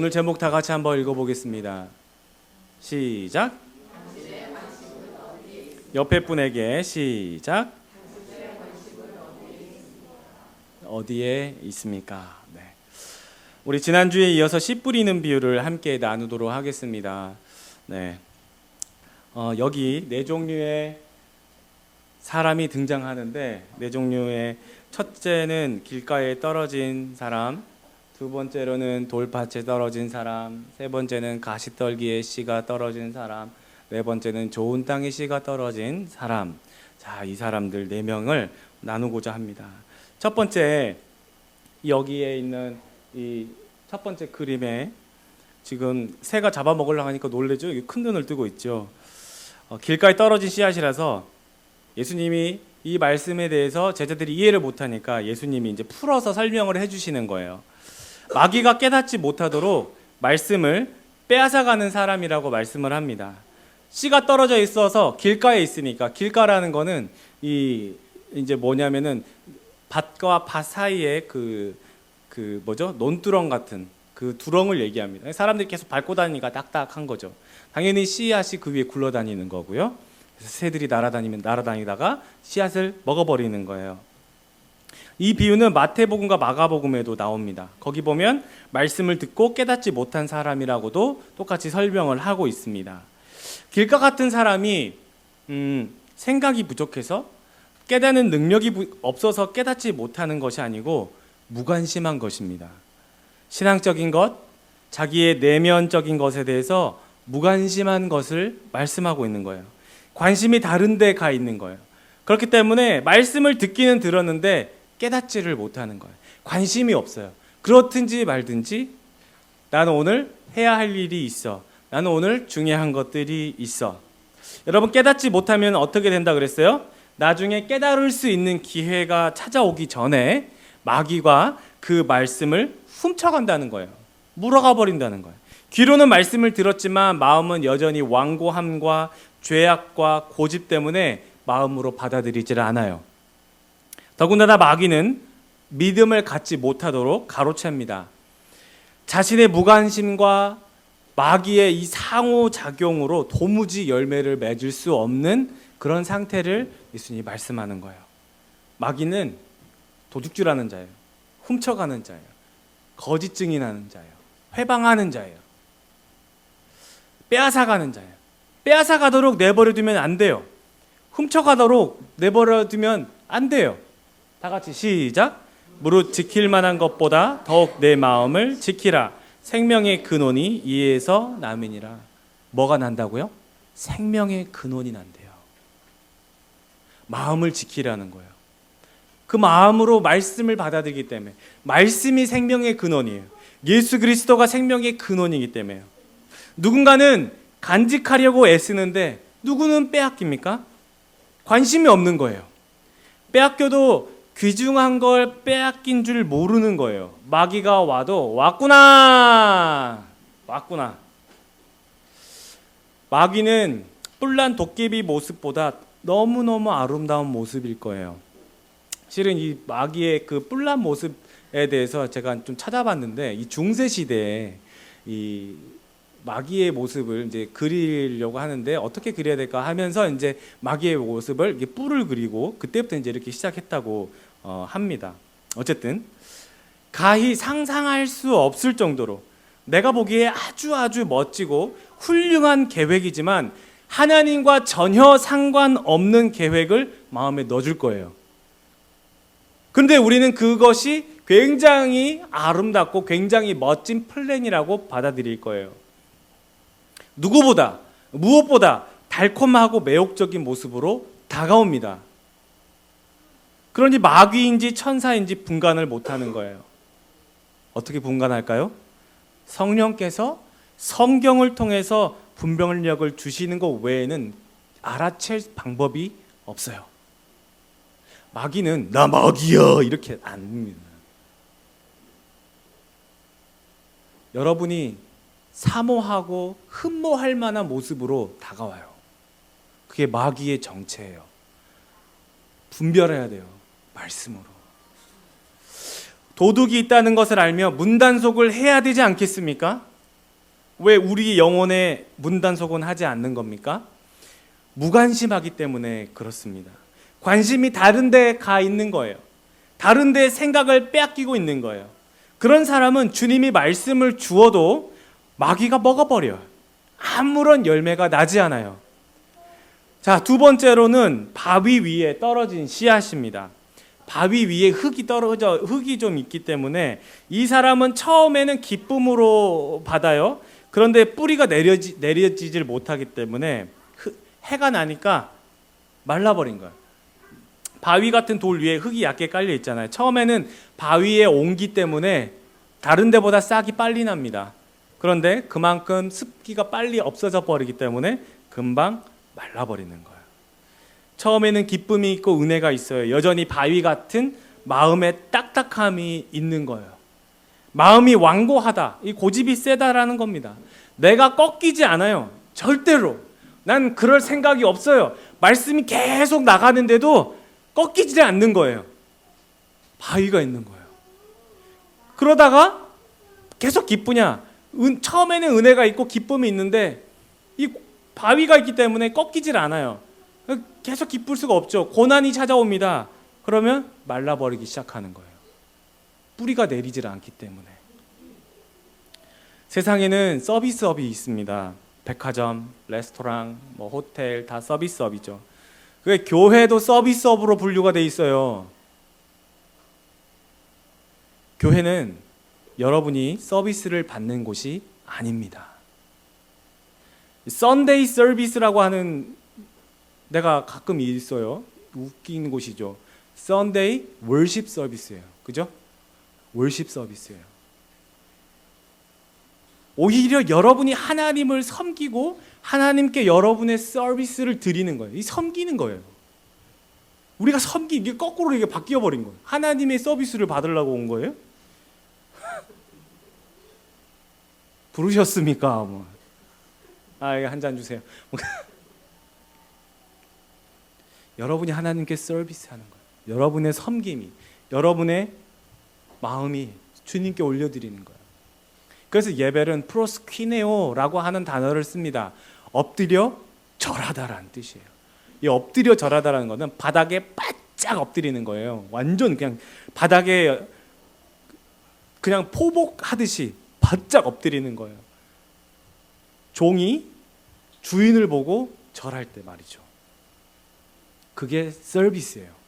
오늘 제목 다 같이 한번 읽어보겠습니다. 시작. 옆에 분에게 시작. 어디에 있습니까? 네. 우리 지난주에 이어서 씨 뿌리는 비유를 함께 나누도록 하겠습니다. 네. 여기 네 종류의 사람이 등장하는데, 네 종류의 첫째는 길가에 떨어진 사람, 두 번째로는 돌밭에 떨어진 사람, 세 번째는 가시떨기에 씨가 떨어진 사람, 네 번째는 좋은 땅에 씨가 떨어진 사람. 자, 이 사람들 네 명을 나누고자 합니다. 첫 번째, 여기에 있는 이 첫 번째 그림에 지금 새가 잡아먹으려고 하니까 놀래죠? 여기 큰 눈을 뜨고 있죠. 길가에 떨어진 씨앗이라서 예수님이 이 말씀에 대해서 제자들이 이해를 못하니까 예수님이 이제 풀어서 설명을 해주시는 거예요. 마귀가 깨닫지 못하도록 말씀을 빼앗아가는 사람이라고 말씀을 합니다. 씨가 떨어져 있어서 길가에 있으니까, 길가라는 거는 이제 뭐냐면은 밭과 밭 사이에 논두렁 같은 그 두렁을 얘기합니다. 사람들이 계속 밟고 다니니까 딱딱한 거죠. 당연히 씨앗이 그 위에 굴러다니는 거고요. 그래서 새들이 날아다니다가 씨앗을 먹어버리는 거예요. 이 비유는 마태복음과 마가복음에도 나옵니다. 거기 보면 말씀을 듣고 깨닫지 못한 사람이라고도 똑같이 설명을 하고 있습니다. 길가 같은 사람이 생각이 부족해서, 깨닫는 능력이 없어서 깨닫지 못하는 것이 아니고 무관심한 것입니다. 신앙적인 것, 자기의 내면적인 것에 대해서 무관심한 것을 말씀하고 있는 거예요. 관심이 다른 데 가 있는 거예요. 그렇기 때문에 말씀을 듣기는 들었는데 깨닫지를 못하는 거예요. 관심이 없어요. 그렇든지 말든지 나는 오늘 해야 할 일이 있어. 나는 오늘 중요한 것들이 있어. 여러분, 깨닫지 못하면 어떻게 된다 그랬어요? 나중에 깨달을 수 있는 기회가 찾아오기 전에 마귀가 그 말씀을 훔쳐간다는 거예요. 물어가 버린다는 거예요. 귀로는 말씀을 들었지만 마음은 여전히 완고함과 죄악과 고집 때문에 마음으로 받아들이질 않아요. 더군다나 마귀는 믿음을 갖지 못하도록 가로챕니다. 자신의 무관심과 마귀의 이 상호작용으로 도무지 열매를 맺을 수 없는 그런 상태를 예수님이 말씀하는 거예요. 마귀는 도둑질하는 자예요. 훔쳐가는 자예요. 거짓 증인하는 자예요. 회방하는 자예요. 빼앗아가는 자예요. 빼앗아가도록 내버려두면 안 돼요. 훔쳐가도록 내버려두면 안 돼요. 다 같이 시작. 무릇 지킬 만한 것보다 더욱 내 마음을 지키라. 생명의 근원이 이에서 남이니라. 뭐가 난다고요? 생명의 근원이 난대요. 마음을 지키라는 거예요. 그 마음으로 말씀을 받아들이기 때문에. 말씀이 생명의 근원이에요. 예수 그리스도가 생명의 근원이기 때문에요. 누군가는 간직하려고 애쓰는데 누구는 빼앗깁니까? 관심이 없는 거예요. 빼앗겨도 귀중한 걸 빼앗긴 줄 모르는 거예요. 마귀가 와도 왔구나. 마귀는 뿔난 도깨비 모습보다 너무너무 아름다운 모습일 거예요. 실은 이 마귀의 그 뿔난 모습에 대해서 제가 좀 찾아봤는데, 이 중세 시대에 이 마귀의 모습을 이제 그리려고 하는데 어떻게 그려야 될까 하면서 이제 마귀의 모습을 이렇게 뿔을 그리고 그때부터 이제 이렇게 시작했다고 합니다. 어쨌든 가히 상상할 수 없을 정도로 내가 보기에 아주 멋지고 훌륭한 계획이지만 하나님과 전혀 상관없는 계획을 마음에 넣어줄 거예요. 그런데 우리는 그것이 굉장히 아름답고 굉장히 멋진 플랜이라고 받아들일 거예요. 무엇보다 달콤하고 매혹적인 모습으로 다가옵니다. 그러니 마귀인지 천사인지 분간을 못하는 거예요. 어떻게 분간할까요? 성령께서 성경을 통해서 분별력을 주시는 것 외에는 알아챌 방법이 없어요. 마귀는 나 마귀야 이렇게 안 합니다. 여러분이 사모하고 흠모할 만한 모습으로 다가와요. 그게 마귀의 정체예요. 분별해야 돼요. 말씀으로. 도둑이 있다는 것을 알며 문단속을 해야 되지 않겠습니까? 왜 우리 영혼에 문단속은 하지 않는 겁니까? 무관심하기 때문에 그렇습니다. 관심이 다른 데 가 있는 거예요. 다른 데 생각을 빼앗기고 있는 거예요. 그런 사람은 주님이 말씀을 주어도 마귀가 먹어버려요. 아무런 열매가 나지 않아요. 자, 두 번째로는 바위 위에 떨어진 씨앗입니다. 바위 위에 흙이 좀 있기 때문에 이 사람은 처음에는 기쁨으로 받아요. 그런데 뿌리가 내려지질 못하기 때문에 해가 나니까 말라버린 거예요. 바위 같은 돌 위에 흙이 얕게 깔려 있잖아요. 처음에는 바위의 온기 때문에 다른 데보다 싹이 빨리 납니다. 그런데 그만큼 습기가 빨리 없어져 버리기 때문에 금방 말라버리는 거예요. 처음에는 기쁨이 있고 은혜가 있어요. 여전히 바위 같은 마음의 딱딱함이 있는 거예요. 마음이 완고하다, 이 고집이 세다라는 겁니다. 내가 꺾이지 않아요. 절대로. 난 그럴 생각이 없어요. 말씀이 계속 나가는데도 꺾이지 않는 거예요. 바위가 있는 거예요. 그러다가 계속 기쁘냐? 처음에는 은혜가 있고 기쁨이 있는데 이 바위가 있기 때문에 꺾이질 않아요. 계속 기쁠 수가 없죠. 고난이 찾아옵니다. 그러면 말라버리기 시작하는 거예요. 뿌리가 내리질 않기 때문에. 세상에는 서비스업이 있습니다. 백화점, 레스토랑, 호텔 다 서비스업이죠. 그게 교회도 서비스업으로 분류가 돼 있어요. 교회는 여러분이 서비스를 받는 곳이 아닙니다. 썬데이 서비스라고 하는 내가 가끔 있어요. 웃긴 곳이죠. 썬데이 월십 서비스예요. 그죠? 월십 서비스예요. 오히려 여러분이 하나님을 섬기고 하나님께 여러분의 서비스를 드리는 거예요. 이 섬기는 거예요. 우리가 이게 거꾸로 이게 바뀌어 버린 거예요. 하나님의 서비스를 받으려고 온 거예요? 부르셨습니까? 한 잔 주세요. 여러분이 하나님께 서비스하는 거예요. 여러분의 섬김이, 여러분의 마음이 주님께 올려드리는 거예요. 그래서 예배는 프로스퀴네오라고 하는 단어를 씁니다. 엎드려 절하다라는 뜻이에요. 이 엎드려 절하다라는 것은 바닥에 바짝 엎드리는 거예요. 완전 그냥 바닥에 그냥 포복하듯이 바짝 엎드리는 거예요. 종이 주인을 보고 절할 때 말이죠. 그게 서비스예요.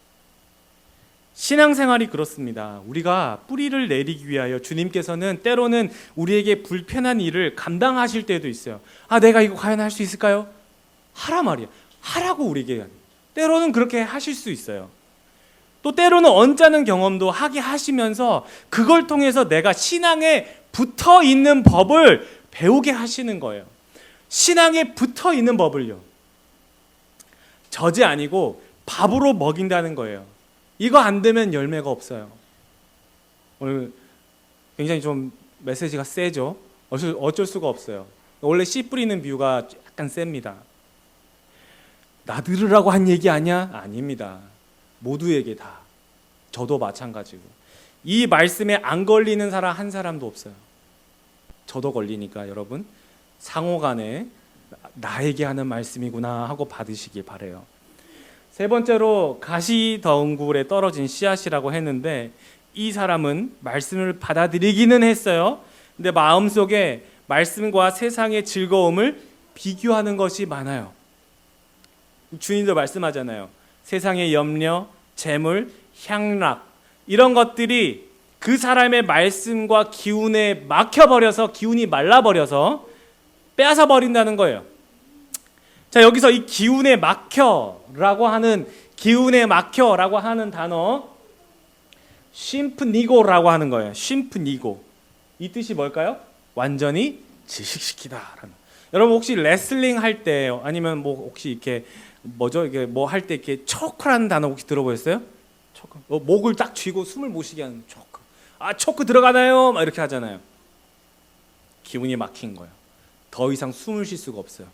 신앙생활이 그렇습니다. 우리가 뿌리를 내리기 위하여 주님께서는 때로는 우리에게 불편한 일을 감당하실 때도 있어요. 내가 이거 과연 할 수 있을까요? 하라 말이야. 하라고 우리에게. 때로는 그렇게 하실 수 있어요. 또 때로는 언짢은 경험도 하게 하시면서 그걸 통해서 내가 신앙에 붙어 있는 법을 배우게 하시는 거예요. 신앙에 붙어 있는 법을요. 젖이 아니고 밥으로 먹인다는 거예요. 이거 안 되면 열매가 없어요. 오늘 굉장히 좀 메시지가 세죠. 어쩔 수가 없어요. 원래 씨 뿌리는 비유가 약간 셉니다. 나 들으라고 한 얘기 아니야? 아닙니다. 모두에게 다. 저도 마찬가지고. 이 말씀에 안 걸리는 사람 한 사람도 없어요. 저도 걸리니까 여러분 상호간에 나에게 하는 말씀이구나 하고 받으시길 바라요. 세 번째로 가시덩굴에 떨어진 씨앗이라고 했는데 이 사람은 말씀을 받아들이기는 했어요. 근데 마음속에 말씀과 세상의 즐거움을 비교하는 것이 많아요. 주님도 말씀하잖아요. 세상의 염려, 재물, 향락 이런 것들이 그 사람의 말씀과 기운에 막혀버려서 기운이 말라버려서 빼앗아 버린다는 거예요. 자, 여기서 이 기운에 막혀라고 하는 단어 쉼프니고라고 하는 거예요. 쉼프니고. 이 뜻이 뭘까요? 완전히 질식시키다라는. 여러분 혹시 레슬링 할 때 아니면 혹시 이렇게 이게 할 때 이렇게 초크라는 단어 혹시 들어보셨어요? 초크. 목을 딱 쥐고 숨을 못 쉬게 하는 초크. 초크 들어가나요? 막 이렇게 하잖아요. 기운이 막힌 거예요. 더 이상 숨을 쉴 수가 없어요.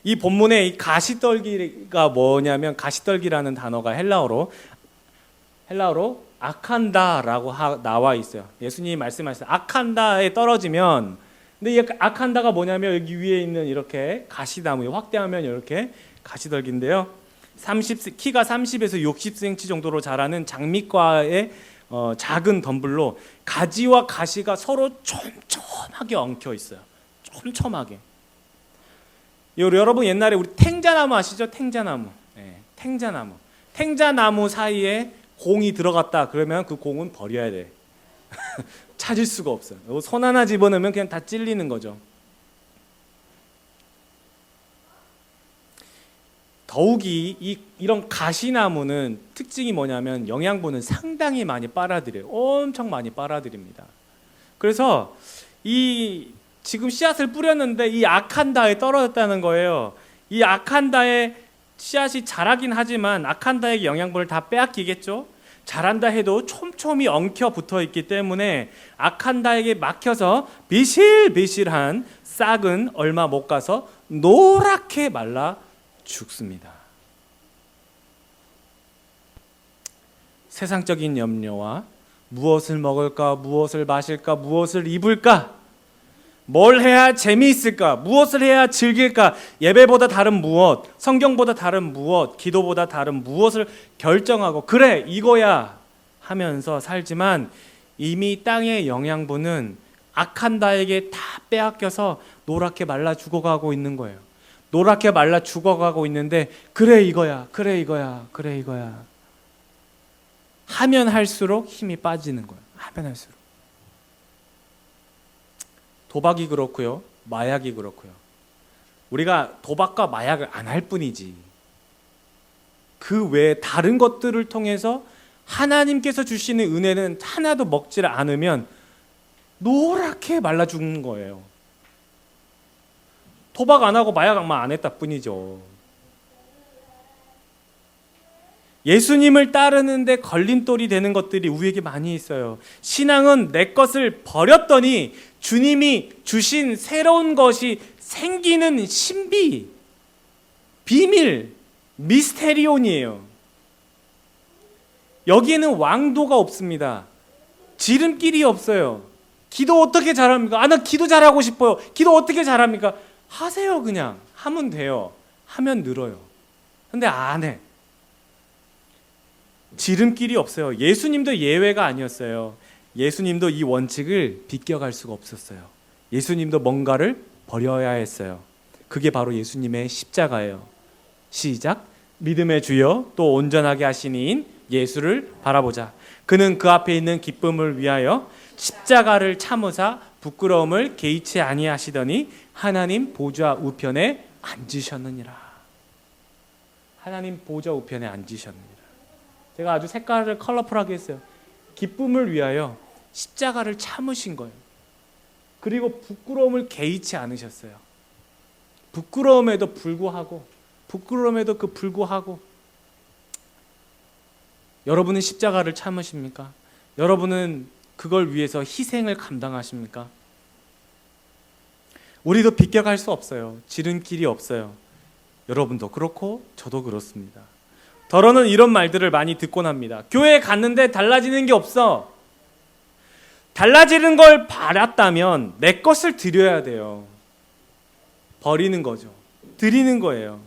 이 본문에 이 가시떨기가 뭐냐면 가시떨기라는 단어가 헬라어로 아칸다라고 나와 있어요. 예수님이 말씀하셨어요. 아칸다에 떨어지면 근데 이 아칸다가 뭐냐면 여기 위에 있는 이렇게 가시나무, 확대하면 이렇게 가시떨기인데요. 키가 30에서 60cm 정도로 자라는 장미과의 작은 덤불로 가지와 가시가 서로 촘촘하게 엉켜 있어요. 촘촘하게. 여러분 옛날에 우리 탱자나무 아시죠? 탱자나무. 네, 탱자나무. 탱자나무 사이에 공이 들어갔다 그러면 그 공은 버려야 돼. 찾을 수가 없어요. 손 하나 집어넣으면 그냥 다 찔리는 거죠. 더욱이 이런 가시나무는 특징이 뭐냐면 영양분을 상당히 많이 빨아들여요. 엄청 많이 빨아들입니다. 그래서 지금 씨앗을 뿌렸는데 이 아칸다에 떨어졌다는 거예요. 이 아칸다에 씨앗이 자라긴 하지만 아칸다에게 영양분을 다 빼앗기겠죠. 자란다 해도 촘촘히 엉켜 붙어 있기 때문에 아칸다에게 막혀서 비실비실한 싹은 얼마 못 가서 노랗게 말라 죽습니다. 세상적인 염려와 무엇을 먹을까, 무엇을 마실까, 무엇을 입을까, 뭘 해야 재미있을까, 무엇을 해야 즐길까, 예배보다 다른 무엇, 성경보다 다른 무엇, 기도보다 다른 무엇을 결정하고 그래 이거야 하면서 살지만 이미 땅의 영양분은 아칸다에게 다 빼앗겨서 노랗게 말라 죽어가고 있는 거예요. 노랗게 말라 죽어가고 있는데 그래 이거야, 그래 이거야, 그래 이거야 하면 할수록 힘이 빠지는 거예요. 하면 할수록. 도박이 그렇고요, 마약이 그렇고요. 우리가 도박과 마약을 안 할 뿐이지 그 외에 다른 것들을 통해서 하나님께서 주시는 은혜는 하나도 먹지를 않으면 노랗게 말라 죽는 거예요. 도박 안 하고 마약만 안 했다 뿐이죠. 예수님을 따르는데 걸림돌이 되는 것들이 우리에게 많이 있어요. 신앙은 내 것을 버렸더니 주님이 주신 새로운 것이 생기는 신비, 비밀, 미스테리온이에요. 여기에는 왕도가 없습니다. 지름길이 없어요. 기도 어떻게 잘합니까? 나 기도 잘하고 싶어요. 기도 어떻게 잘합니까? 하세요. 그냥 하면 돼요. 하면 늘어요. 근데 안 해. 지름길이 없어요. 예수님도 예외가 아니었어요. 예수님도 이 원칙을 비껴갈 수가 없었어요. 예수님도 뭔가를 버려야 했어요. 그게 바로 예수님의 십자가예요. 시작. 믿음의 주여 또 온전하게 하신 이인 예수를 바라보자. 그는 그 앞에 있는 기쁨을 위하여 십자가를 참으사 부끄러움을 개의치 아니하시더니 하나님 보좌 우편에 앉으셨느니라. 하나님 보좌 우편에 앉으셨느니라. 제가 아주 색깔을 컬러풀하게 했어요. 기쁨을 위하여 십자가를 참으신 거예요. 그리고 부끄러움을 개의치 않으셨어요. 부끄러움에도 불구하고 여러분은 십자가를 참으십니까? 여러분은 그걸 위해서 희생을 감당하십니까? 우리도 비껴갈 수 없어요. 지름길이 없어요. 여러분도 그렇고 저도 그렇습니다. 더러는 이런 말들을 많이 듣곤 합니다. 교회에 갔는데 달라지는 게 없어. 달라지는 걸 바랐다면 내 것을 드려야 돼요. 버리는 거죠. 드리는 거예요.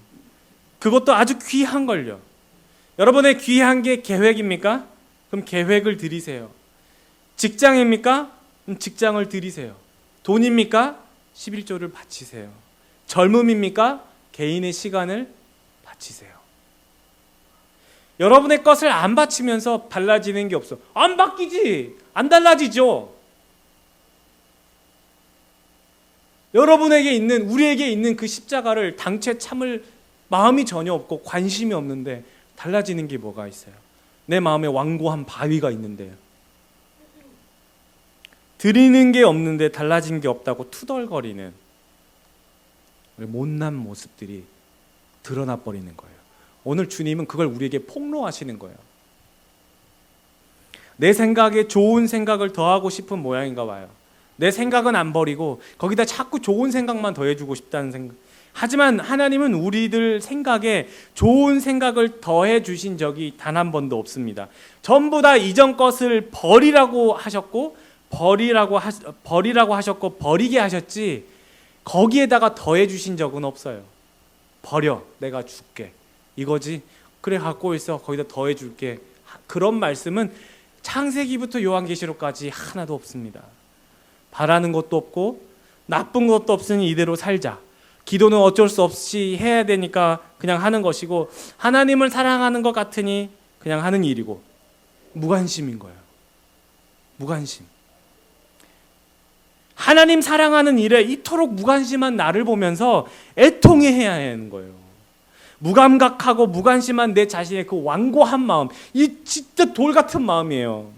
그것도 아주 귀한 걸요. 여러분의 귀한 게 계획입니까? 그럼 계획을 드리세요. 직장입니까? 그럼 직장을 드리세요. 돈입니까? 11조를 바치세요. 젊음입니까? 개인의 시간을 바치세요. 여러분의 것을 안 바치면서 달라지는 게 없어. 안 바뀌지. 안 달라지죠. 여러분에게 있는, 우리에게 있는 그 십자가를 당최 참을 마음이 전혀 없고 관심이 없는데 달라지는 게 뭐가 있어요? 내 마음에 완고한 바위가 있는데요. 드리는 게 없는데 달라진 게 없다고 투덜거리는 못난 모습들이 드러나 버리는 거예요. 오늘 주님은 그걸 우리에게 폭로하시는 거예요. 내 생각에 좋은 생각을 더하고 싶은 모양인가 봐요. 내 생각은 안 버리고 거기다 자꾸 좋은 생각만 더해주고 싶다는 생각. 하지만 하나님은 우리들 생각에 좋은 생각을 더해 주신 적이 단 한 번도 없습니다. 전부 다 이전 것을 버리라고 하셨고 버리라고 하셨고 버리게 하셨지 거기에다가 더해 주신 적은 없어요. 버려, 내가 줄게, 이거지. 그래, 갖고 있어, 거기다 더해 줄게. 그런 말씀은 창세기부터 요한계시록까지 하나도 없습니다. 바라는 것도 없고 나쁜 것도 없으니 이대로 살자. 기도는 어쩔 수 없이 해야 되니까 그냥 하는 것이고, 하나님을 사랑하는 것 같으니 그냥 하는 일이고, 무관심인 거예요. 무관심. 하나님 사랑하는 일에 이토록 무관심한 나를 보면서 애통해야 하는 거예요. 무감각하고 무관심한 내 자신의 그 완고한 마음, 이 진짜 돌 같은 마음이에요.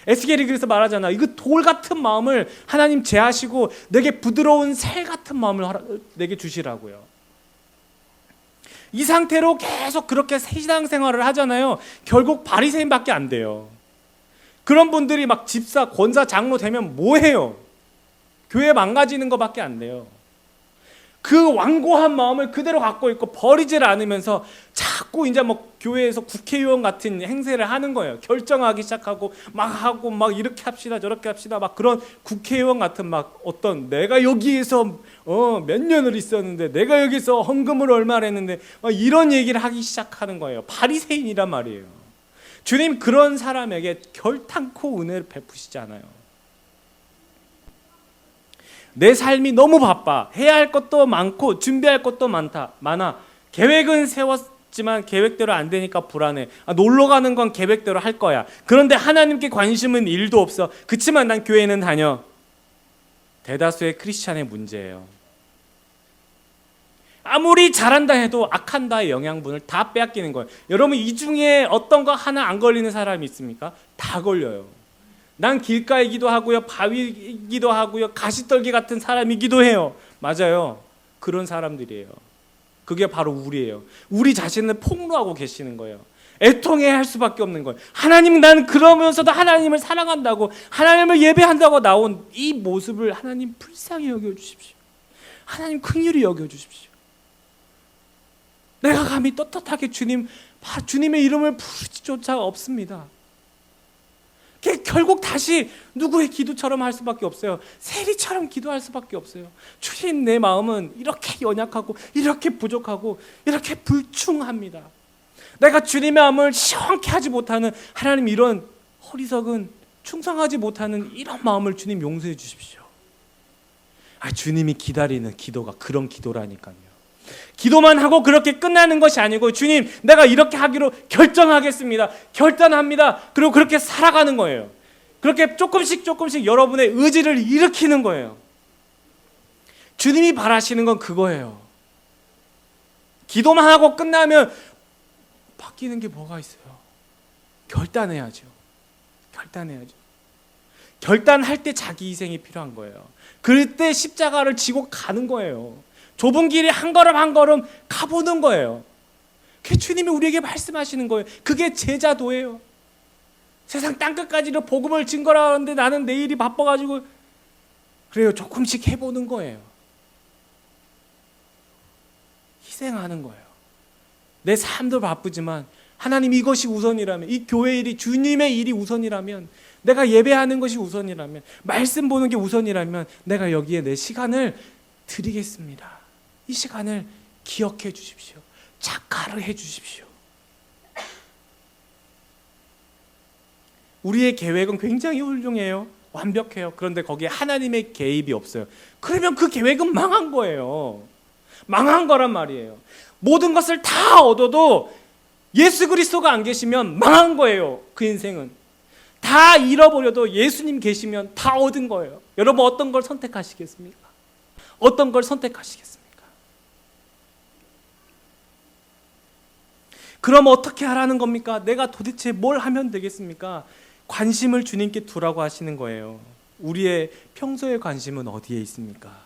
에스겔이 그래서 말하잖아. 이거 돌 같은 마음을 하나님 제하시고 내게 부드러운 새 같은 마음을 내게 주시라고요. 이 상태로 계속 그렇게 신앙생활을 하잖아요. 결국 바리새인밖에 안 돼요. 그런 분들이 막 집사, 권사, 장로 되면 뭐해요? 교회 망가지는 것밖에 안 돼요. 그 완고한 마음을 그대로 갖고 있고 버리질 않으면서 자꾸 이제 뭐 교회에서 국회의원 같은 행세를 하는 거예요. 결정하기 시작하고 막 하고 막 이렇게 합시다 저렇게 합시다 막 그런 국회의원 같은 막 어떤 내가 여기에서 몇 년을 있었는데 내가 여기서 헌금을 얼마를 했는데 막 이런 얘기를 하기 시작하는 거예요. 바리새인이란 말이에요. 주님 그런 사람에게 결탄코 은혜를 베푸시잖아요. 내 삶이 너무 바빠. 해야 할 것도 많고 준비할 것도 많아. 계획은 세웠지만 계획대로 안 되니까 불안해. 놀러 가는 건 계획대로 할 거야. 그런데 하나님께 관심은 1도 없어. 그치만 난 교회는 다녀. 대다수의 크리스찬의 문제예요. 아무리 잘한다 해도 악한다의 영양분을 다 빼앗기는 거예요. 여러분 이 중에 어떤 거 하나 안 걸리는 사람이 있습니까? 다 걸려요. 난 길가이기도 하고요, 바위이기도 하고요, 가시떨기 같은 사람이기도 해요. 맞아요. 그런 사람들이에요. 그게 바로 우리예요. 우리 자신을 폭로하고 계시는 거예요. 애통해야 할 수밖에 없는 거예요. 하나님, 난 그러면서도 하나님을 사랑한다고, 하나님을 예배한다고 나온 이 모습을 하나님 불쌍히 여겨주십시오. 하나님 긍휼히 여겨주십시오. 내가 감히 떳떳하게 주님의 이름을 부르지조차 없습니다. 결국 다시 누구의 기도처럼 할 수밖에 없어요. 세리처럼 기도할 수밖에 없어요. 주님, 내 마음은 이렇게 연약하고 이렇게 부족하고 이렇게 불충합니다. 내가 주님의 마음을 시원케 하지 못하는, 하나님 이런 어리석은 충성하지 못하는 이런 마음을 주님 용서해 주십시오. 주님이 기다리는 기도가 그런 기도라니까요. 기도만 하고 그렇게 끝나는 것이 아니고, 주님 내가 이렇게 하기로 결정하겠습니다, 결단합니다, 그리고 그렇게 살아가는 거예요. 그렇게 조금씩 여러분의 의지를 일으키는 거예요. 주님이 바라시는 건 그거예요. 기도만 하고 끝나면 바뀌는 게 뭐가 있어요? 결단해야죠. 결단할 때 자기 희생이 필요한 거예요. 그때 십자가를 지고 가는 거예요. 좁은 길이 한 걸음 한 걸음 가보는 거예요. 그게 주님이 우리에게 말씀하시는 거예요. 그게 제자도예요. 세상 땅끝까지도 복음을 증거하는데 나는 내일이 바빠가지고 그래요. 조금씩 해보는 거예요. 희생하는 거예요. 내 삶도 바쁘지만 하나님 이것이 우선이라면, 이 교회 일이, 주님의 일이 우선이라면, 내가 예배하는 것이 우선이라면, 말씀 보는 게 우선이라면 내가 여기에 내 시간을 드리겠습니다. 이 시간을 기억해 주십시오. 착화를 해 주십시오. 우리의 계획은 굉장히 훌륭해요. 완벽해요. 그런데 거기에 하나님의 개입이 없어요. 그러면 그 계획은 망한 거예요. 망한 거란 말이에요. 모든 것을 다 얻어도 예수 그리스도가 안 계시면 망한 거예요. 그 인생은 다 잃어버려도 예수님 계시면 다 얻은 거예요. 여러분 어떤 걸 선택하시겠습니까? 어떤 걸 선택하시겠습니까? 그럼 어떻게 하라는 겁니까? 내가 도대체 뭘 하면 되겠습니까? 관심을 주님께 두라고 하시는 거예요. 우리의 평소의 관심은 어디에 있습니까?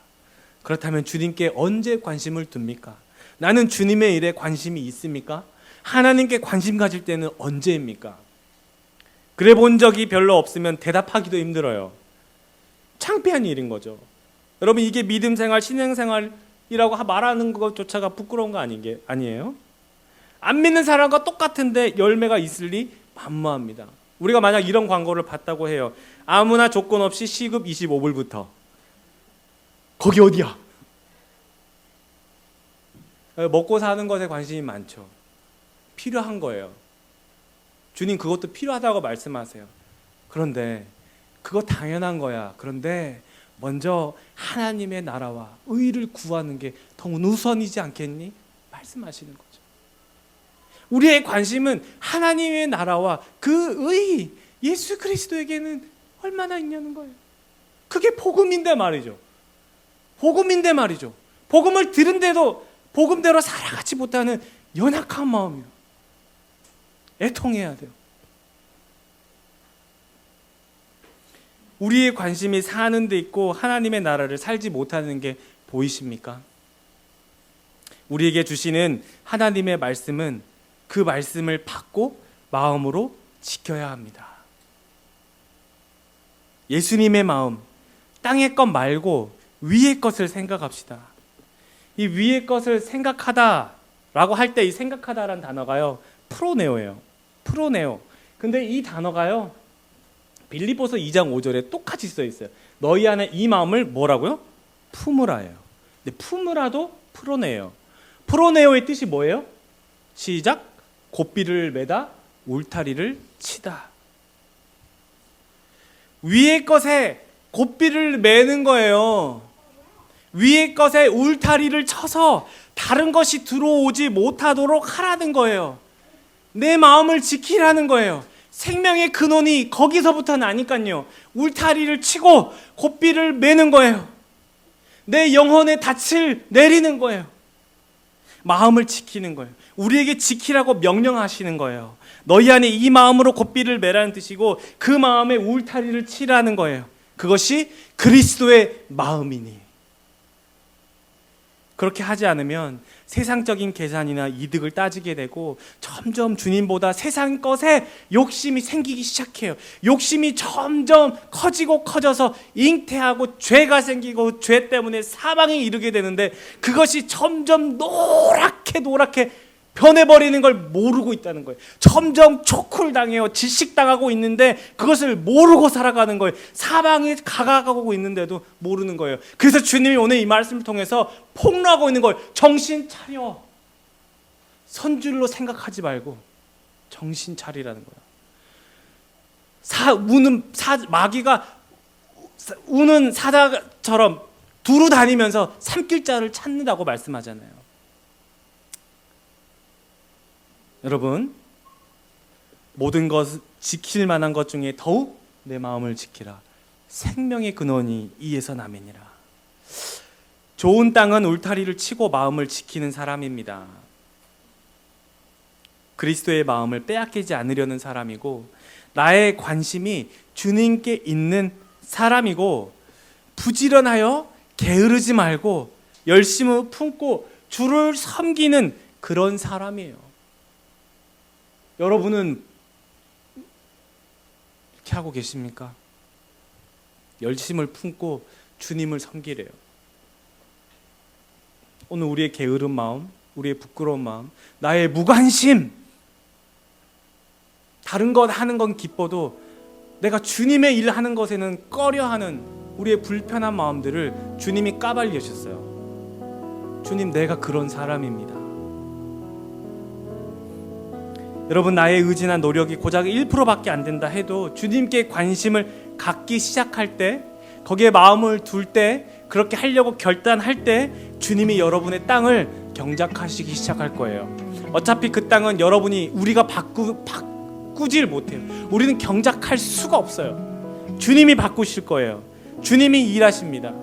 그렇다면 주님께 언제 관심을 둡니까? 나는 주님의 일에 관심이 있습니까? 하나님께 관심 가질 때는 언제입니까? 그래 본 적이 별로 없으면 대답하기도 힘들어요. 창피한 일인 거죠. 여러분 이게 믿음 생활, 신앙 생활이라고 말하는 것조차가 부끄러운 거 아니에요? 안 믿는 사람과 똑같은데 열매가 있을 리 만무합니다. 우리가 만약 이런 광고를 봤다고 해요. 아무나 조건 없이 시급 25불부터. 거기 어디야? 먹고 사는 것에 관심이 많죠. 필요한 거예요. 주님 그것도 필요하다고 말씀하세요. 그런데 그거 당연한 거야. 그런데 먼저 하나님의 나라와 의를 구하는 게 더 우선이지 않겠니? 말씀하시는 거죠. 우리의 관심은 하나님의 나라와 그 의, 예수 그리스도에게는 얼마나 있냐는 거예요. 그게 복음인데 말이죠. 복음인데 말이죠. 복음을 들은데도 복음대로 살아가지 못하는 연약한 마음이요. 애통해야 돼요. 우리의 관심이 사는 데 있고 하나님의 나라를 살지 못하는 게 보이십니까? 우리에게 주시는 하나님의 말씀은 그 말씀을 받고 마음으로 지켜야 합니다. 예수님의 마음, 땅의 것 말고 위의 것을 생각합시다. 이 위의 것을 생각하다라고 할 때 이 생각하다라는 단어가요, 프로네오예요. 프로네오. 근데 이 단어가요, 빌립보서 2장 5절에 똑같이 써 있어요. 너희 안에 이 마음을 뭐라고요? 품으라예요. 근데 품으라도 프로네요. 프로네오의 뜻이 뭐예요? 시작. 고삐를 매다 울타리를 치다. 위의 것에 고삐를 매는 거예요. 위의 것에 울타리를 쳐서 다른 것이 들어오지 못하도록 하라는 거예요. 내 마음을 지키라는 거예요. 생명의 근원이 거기서부터 나니까요. 울타리를 치고 고삐를 매는 거예요. 내 영혼의 닻을 내리는 거예요. 마음을 지키는 거예요. 우리에게 지키라고 명령하시는 거예요. 너희 안에 이 마음으로 고삐를 매라는 뜻이고 그 마음에 울타리를 치라는 거예요. 그것이 그리스도의 마음이니. 그렇게 하지 않으면 세상적인 계산이나 이득을 따지게 되고 점점 주님보다 세상 것에 욕심이 생기기 시작해요. 욕심이 점점 커지고 커져서 잉태하고 죄가 생기고 죄 때문에 사망에 이르게 되는데 그것이 점점 노랗게 변해버리는 걸 모르고 있다는 거예요. 점점 초콜당해요. 질식당하고 있는데 그것을 모르고 살아가는 거예요. 사방에 가가고 있는데도 모르는 거예요. 그래서 주님이 오늘 이 말씀을 통해서 폭로하고 있는 걸 정신 차려. 선줄로 생각하지 말고 정신 차리라는 거예요. 마귀가 우는 사자처럼 두루 다니면서 삼킬자를 찾는다고 말씀하잖아요. 여러분, 모든 것 지킬 만한 것 중에 더욱 내 마음을 지키라. 생명의 근원이 이에서 남이니라. 좋은 땅은 울타리를 치고 마음을 지키는 사람입니다. 그리스도의 마음을 빼앗기지 않으려는 사람이고 나의 관심이 주님께 있는 사람이고 부지런하여 게으르지 말고 열심을 품고 주를 섬기는 그런 사람이에요. 여러분은 이렇게 하고 계십니까? 열심을 품고 주님을 섬기래요. 오늘 우리의 게으른 마음, 우리의 부끄러운 마음, 나의 무관심, 다른 것 하는 건 기뻐도 내가 주님의 일 하는 것에는 꺼려하는 우리의 불편한 마음들을 주님이 까발려주셨어요. 주님, 내가 그런 사람입니다. 여러분, 나의 의지나 노력이 고작 1%밖에 안 된다 해도 주님께 관심을 갖기 시작할 때, 거기에 마음을 둘 때, 그렇게 하려고 결단할 때 주님이 여러분의 땅을 경작하시기 시작할 거예요. 어차피 그 땅은 우리가 바꾸질 못해요. 우리는 경작할 수가 없어요. 주님이 바꾸실 거예요. 주님이 일하십니다.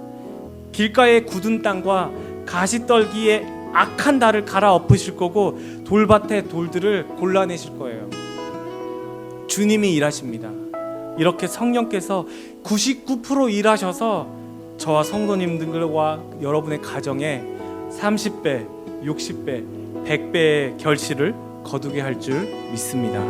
길가의 굳은 땅과 가시떨기에 악한 달을 갈아엎으실 거고 돌밭의 돌들을 골라내실 거예요. 주님이 일하십니다. 이렇게 성령께서 99% 일하셔서 저와 성도님들과 여러분의 가정에 30배, 60배, 100배의 결실을 거두게 할 줄 믿습니다.